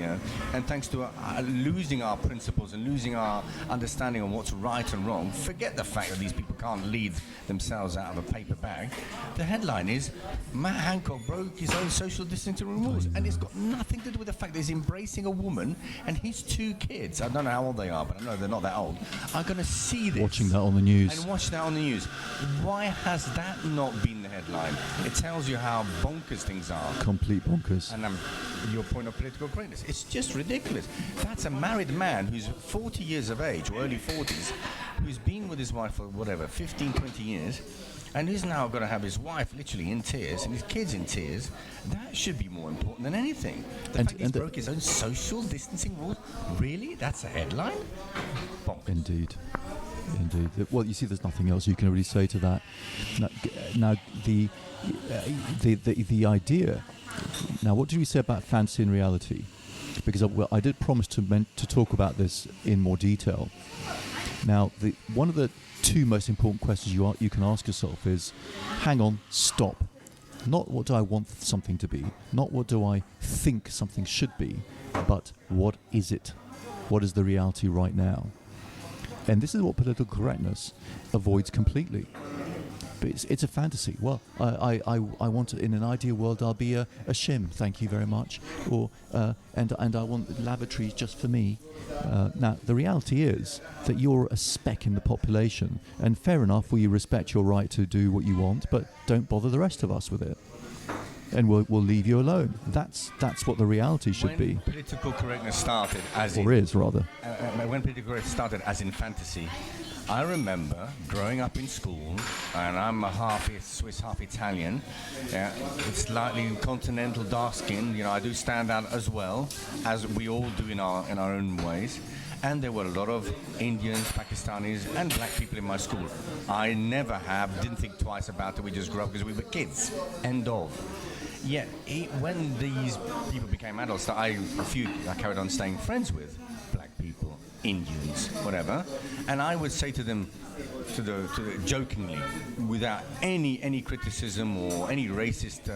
and thanks to losing our principles and losing our understanding of what's right and wrong, forget the fact that these people can't lead themselves out of a paper bag. The headline is, Mat Hancock broke his own social distancing rules, and it's got nothing to do with the fact that he's embracing a woman and his 2 kids, I don't know how old they are, but I know they're not that old, are going to see this. Watching that on the news. And watch that on the news. Why has that not been the headline? It tells you how bonkers things are. Complete bonkers. And your point of political correctness, it's just ridiculous. That's a married man who's 40 years of age, or early 40s, who's been with his wife for whatever, 15, 20 years, and he's now going to have his wife literally in tears and his kids in tears. That should be more important than anything. The fact he broke his own social distancing rules, really? That's a headline? Bonkers. Indeed. Well, you see, there's nothing else you can really say to that. Now the idea. Now, what did we say about fantasy and reality? Because I did promise to talk about this in more detail. Now, one of the 2 most important questions you can ask yourself is, hang on, stop. Not what do I want something to be, not what do I think something should be, but what is it? What is the reality right now? And this is what political correctness avoids completely. But it's a fantasy. Well, I want to, in an ideal world, I'll be a shim, thank you very much. Or and I want lavatories just for me. Now, the reality is that you're a speck in the population, and fair enough, we respect your right to do what you want, but don't bother the rest of us with it. And we'll leave you alone. That's what the reality should be. When political correctness started, when political correctness started as in fantasy, I remember growing up in school, and I'm a half Swiss, half Italian, slightly continental, dark skin. I do stand out as well, as we all do in our own ways. And there were a lot of Indians, Pakistanis, and black people in my school. I never didn't think twice about it. We just grew up because we were kids. End of. Yet, when these people became adults, I carried on staying friends with black people, Indians, whatever, and I would say to them, jokingly, without any criticism or any racist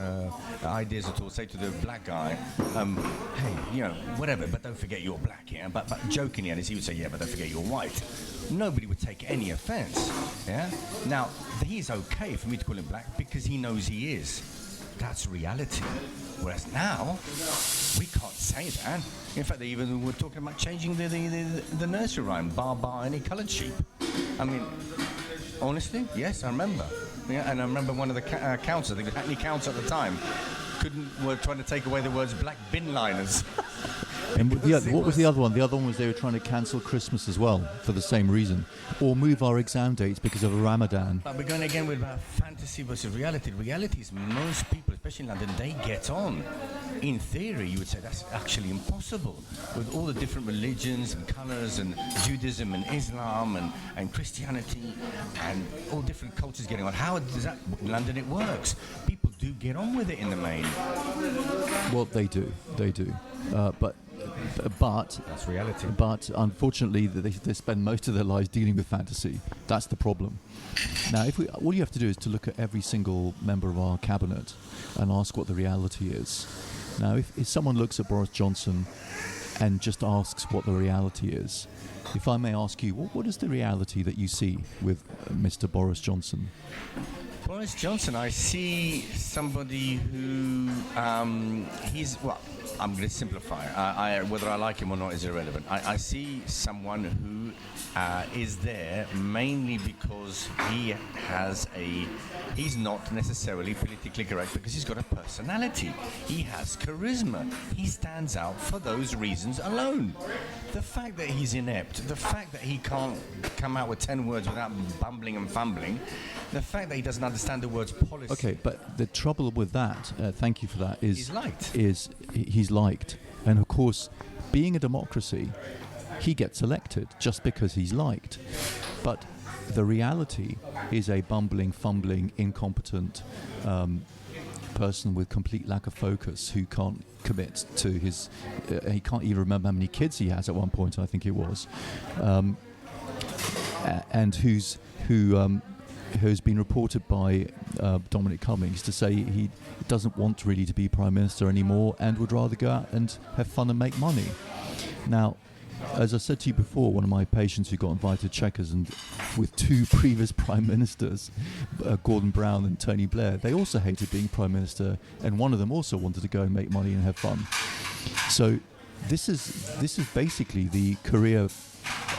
ideas at all, say to the black guy, hey, whatever, but don't forget you're black, yeah? But jokingly, and he would say, yeah, but don't forget you're white. Nobody would take any offense, yeah? Now, he's okay for me to call him black because he knows he is. That's reality. Whereas now, we can't say that. In fact, they even were talking about changing the nursery rhyme, bar, any coloured sheep. I mean, honestly, yes, I remember. Yeah, and I remember one of the councils, the Hackney Council at the time, were trying to take away the words black bin liners. And what was the other one? The other one was they were trying to cancel Christmas as well for the same reason, or move our exam dates because of a Ramadan. But we're going again with fantasy versus reality. Reality is most people, especially in London, they get on. In theory, you would say that's actually impossible with all the different religions and colours and Judaism and Islam and Christianity and all different cultures getting on. How does that? In London, it works. People do get on with it in the main. Well, they do, but that's reality. But unfortunately, they spend most of their lives dealing with fantasy. That's the problem. Now, all you have to do is to look at every single member of our cabinet and ask what the reality is. Now, if someone looks at Boris Johnson and just asks what the reality is, if I may ask you, what is the reality that you see with Mr. Boris Johnson? Boris Johnson, I see somebody who I'm going to simplify. Whether I like him or not is irrelevant. I see someone who is there mainly because he's not necessarily politically correct because he's got a personality. He has charisma. He stands out for those reasons alone. The fact that he's inept, the fact that he can't come out with 10 words without bumbling and fumbling, the fact that he doesn't understand the words policy. Okay, but the trouble with that, thank you for that, is he's liked. And of course, being a democracy, he gets elected just because he's liked. But the reality is a bumbling, fumbling, incompetent person with complete lack of focus who can't commit to his... he can't even remember how many kids he has at one point, I think it was. And who who's been reported by Dominic Cummings to say he doesn't want really to be Prime Minister anymore and would rather go out and have fun and make money. Now, as I said to you before, one of my patients who got invited to Chequers, and with two previous Prime Ministers, Gordon Brown and Tony Blair, they also hated being Prime Minister, and one of them also wanted to go and make money and have fun. So this is basically the career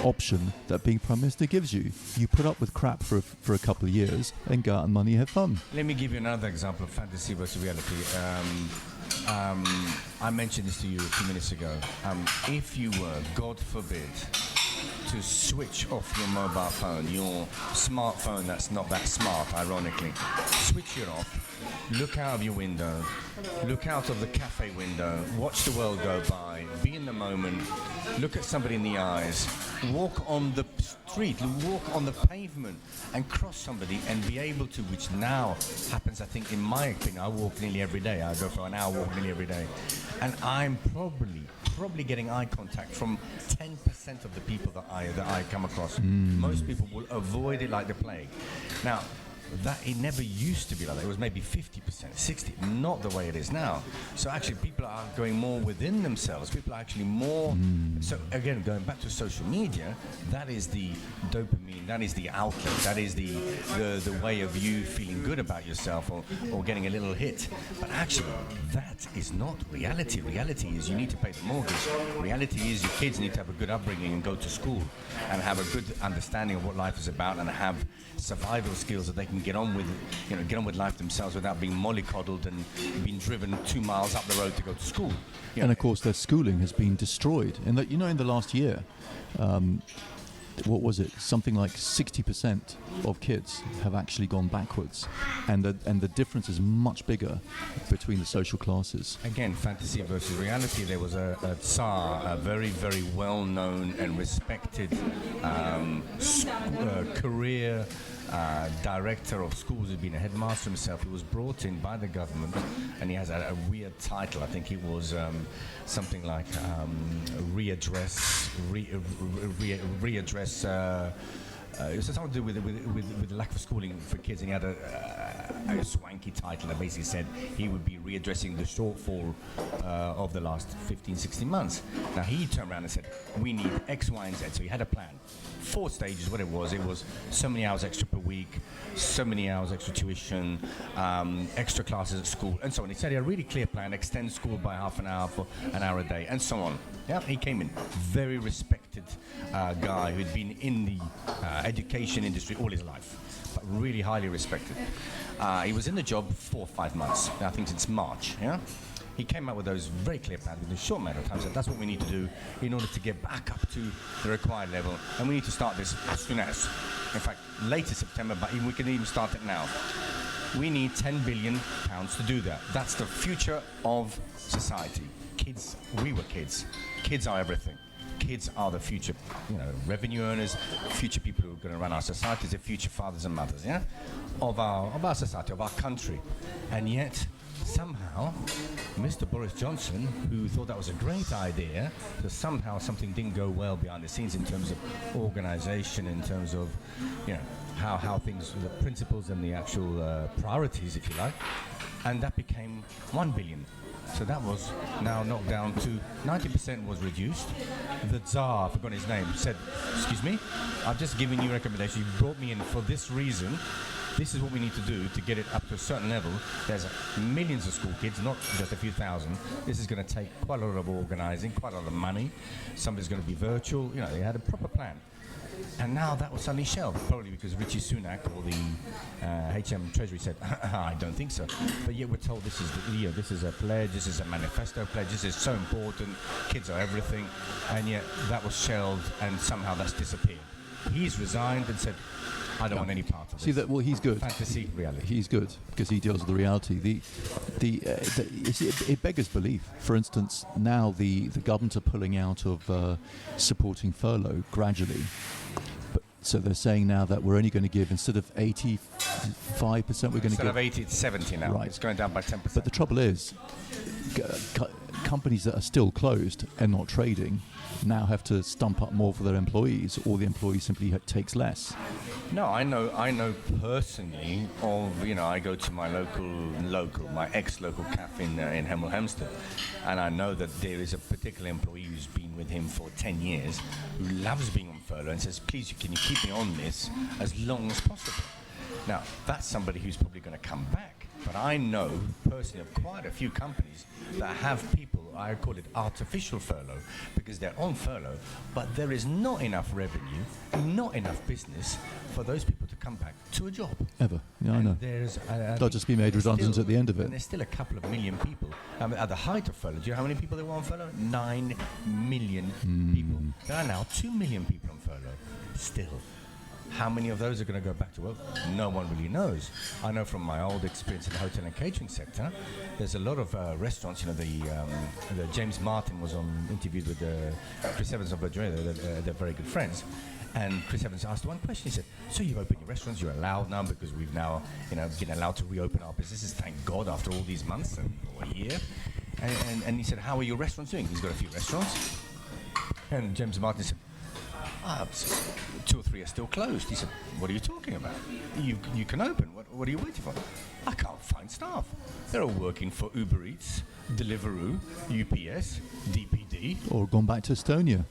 option that being Prime Minister gives you. You put up with crap for a couple of years and go out and money and have fun. Let me give you another example of fantasy versus reality. I mentioned this to you a few minutes ago. If you were, God forbid, to switch off your mobile phone, your smartphone that's not that smart, ironically, switch it off, look out of your window, look out of the cafe window, watch the world go by, be in the moment, look at somebody in the eyes, walk on the street, walk on the pavement and cross somebody and be able to, which now happens, I think, in my opinion, I walk nearly every day. I go for an hour walk nearly every day. And I'm probably getting eye contact from 10% of the people that I come across. Most people will avoid it like the plague. Now, that it never used to be like that. It was maybe 50%, 60%, not the way it is now. So actually people are going more within themselves. People are actually more, so again, going back to social media, that is the dopamine, that is the outlet, that is the way of you feeling good about yourself or getting a little hit. But actually, that is not reality. Reality is you need to pay the mortgage. Reality is your kids need to have a good upbringing and go to school and have a good understanding of what life is about and have survival skills that they can get on with life themselves without being mollycoddled and being driven 2 miles up the road to go to school. And of course, their schooling has been destroyed. And that, in the last year, what was it? Something like 60% of kids have actually gone backwards, and the difference is much bigger between the social classes. Again, fantasy versus reality. There was a Tsar, a very, very well-known and respected career director of schools, who'd been a headmaster himself. He was brought in by the government, and he has a weird title. I think it was something like readdress. It was something to do with the lack of schooling for kids, and he had a swanky title that basically said he would be readdressing the shortfall of the last 15, 16 months. Now he turned around and said, we need X, Y, and Z. So he had a plan. 4 stages, what it was so many hours extra per week, so many hours extra tuition, extra classes at school, and so on. He said he had a really clear plan, extend school by half an hour for an hour a day, and so on. Yeah, he came in, very respected guy who'd been in the education industry all his life, but really highly respected. He was in the job 4 or 5 months, I think since March, yeah? He came out with those very clear plans within a short amount of time. Said that's what we need to do in order to get back up to the required level, and we need to start this as soon as. In fact, later September, but we can even start it now. We need £10 billion to do that. That's the future of society. Kids, we were kids. Kids are everything. Kids are the future, revenue earners, future people who are going to run our societies, the future fathers and mothers, yeah, of our society, of our country, and yet. Somehow, Mr. Boris Johnson, who thought that was a great idea, that somehow something didn't go well behind the scenes in terms of organisation, in terms of, how things, the principles and the actual priorities, if you like, and that became 1 billion. So that was now knocked down to 90% was reduced. The Tsar, I forgot his name, said, excuse me, I've just given you a recommendation. You brought me in for this reason. This is what we need to do to get it up to a certain level. There's millions of school kids, not just a few thousand. This is going to take quite a lot of organising, quite a lot of money. Somebody's going to be virtual. They had a proper plan. And now that was suddenly shelved, probably because Richie Sunak or the HM Treasury said, I don't think so. But yet we're told this is a pledge, this is a manifesto pledge, this is so important, kids are everything. And yet that was shelved and somehow that's disappeared. He's resigned and said, I don't want any part of this. He's good. Fantasy, reality. He's good because he deals with the reality. It beggars belief. For instance, now the government are pulling out of supporting furlough gradually. So they're saying now that we're only going to give, instead of 85%, we're going to give... Instead of 80, it's 70 now. Right. It's going down by 10%. But the trouble is, companies that are still closed and not trading now have to stump up more for their employees, or the employee simply takes less. No, I know personally of, I go to my my ex-local cafe in Hemel Hempstead, and I know that there is a particular employee who's been with him for 10 years, who loves being on furlough and says, please, can you keep me on this as long as possible? Now, that's somebody who's probably going to come back, but I know personally of quite a few companies that have people, I call it artificial furlough, because they're on furlough, but there is not enough revenue, not enough business for those people to come back to a job. Ever. Yeah, I know. They'll just be made redundant at the end of it. And there's still a couple of million people. At the height of furlough, do you know how many people there were on furlough? 9 million people. There are now 2 million people on furlough. Still. How many of those are going to go back to work? No one really knows. I know from my old experience in the hotel and catering sector, there's a lot of restaurants. The James Martin was interviewed with Chris Evans of Virginia. They're very good friends. And Chris Evans asked one question. He said, so you've opened your restaurants, you're allowed now because we've now been allowed to reopen our businesses, thank God, after all these months or a year. And he said, how are your restaurants doing? He's got a few restaurants. And James Martin said, 2 or 3 are still closed. He said, what are you talking about? You can open. What are you waiting for? I can't find staff. They're all working for Uber Eats, Deliveroo, UPS, DPD. Or gone back to Estonia.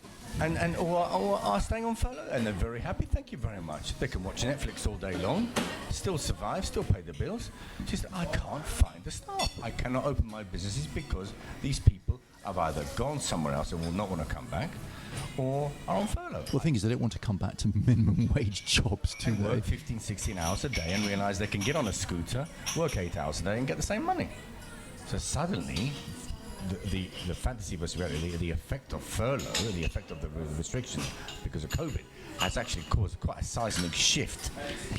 Or are staying on furlough, and they're very happy. Thank you very much. They can watch Netflix all day long, still survive, still pay the bills. She said, I can't find the staff. I cannot open my businesses because these people have either gone somewhere else and will not want to come back, or are on furlough. Well, the thing is, they don't want to come back to minimum wage jobs, do they? Work 15, 16 hours a day and realise they can get on a scooter, work 8 hours a day and get the same money. So suddenly, the fantasy versus reality, the effect of furlough, the effect of the restrictions because of COVID, has actually caused quite a seismic shift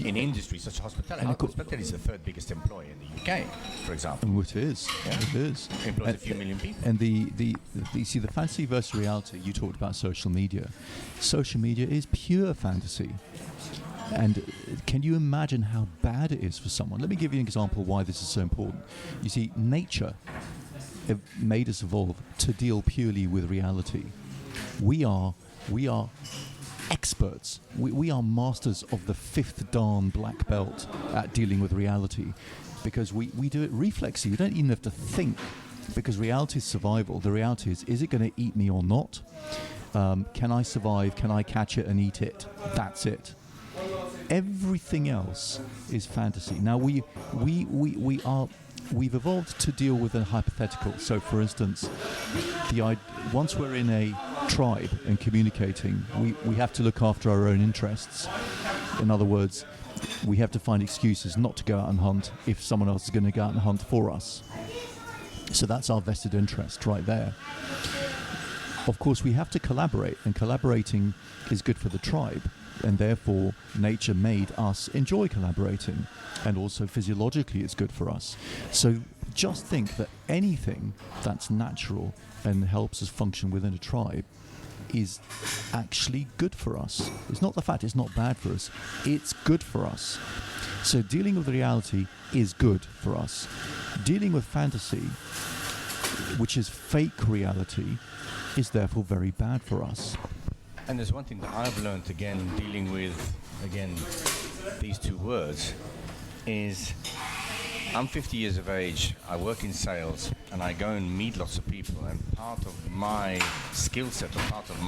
in industries such as hospitality. Hospitality is the 3rd biggest employer in the UK, for example. It is. Yeah. It is. It employs a few million people. And the fantasy versus reality, you talked about social media. Social media is pure fantasy. And can you imagine how bad it is for someone? Let me give you an example why this is so important. You see, nature made us evolve to deal purely with reality. We are experts. We are masters of the 5th Dan black belt at dealing with reality, because we do it reflexively. You don't even have to think, because reality is survival. The reality is it going to eat me or not? Can I survive? Can I catch it and eat it? That's it. Everything else is fantasy. Now we've evolved to deal with a hypothetical. So, for instance, once we're in a tribe and communicating, we have to look after our own interests. In other words, we have to find excuses not to go out and hunt if someone else is going to go out and hunt for us. So that's our vested interest right there. Of course, we have to collaborate, and collaborating is good for the tribe. And therefore, nature made us enjoy collaborating, and also physiologically it's good for us. So just think that anything that's natural and helps us function within a tribe is actually good for us. It's not the fact it's not bad for us, it's good for us. So dealing with reality is good for us. Dealing with fantasy, which is fake reality, is therefore very bad for us. And there's one thing that I've learned, again, dealing with, these 2 words, is I'm 50 years of age, I work in sales, and I go and meet lots of people, and part of my skill set, or part of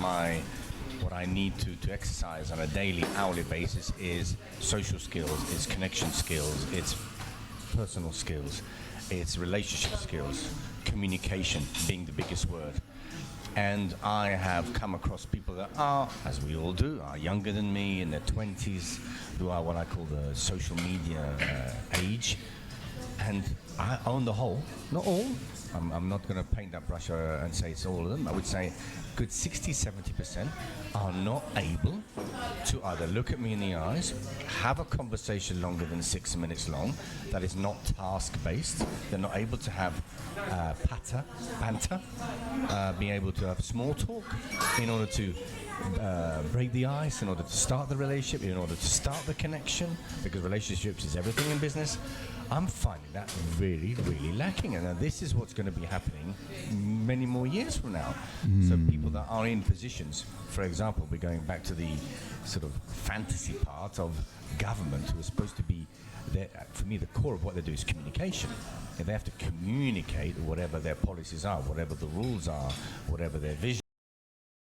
what I need to exercise on a daily, hourly basis is social skills, it's connection skills, it's personal skills, it's relationship skills, communication being the biggest word. And I have come across people that are, as we all do, are younger than me, in their 20s, who are what I call the social media age. And on the whole, not all, I'm not going to paint that brush and say it's all of them. I would say good 60-70% are not able to either look at me in the eyes, have a conversation longer than 6 minutes long, that is not task-based. They're not able to have banter, being able to have small talk in order to break the ice, in order to start the relationship, in order to start the connection, because relationships is everything in business. I'm finding that really, really lacking, and this is what's going going to be happening many more years from now. So people that are in positions, for example, we're going back to the sort of fantasy part of government, who are supposed to be there. For me, the core of what they do is communication. And they have to communicate whatever their policies are, whatever the rules are, whatever their vision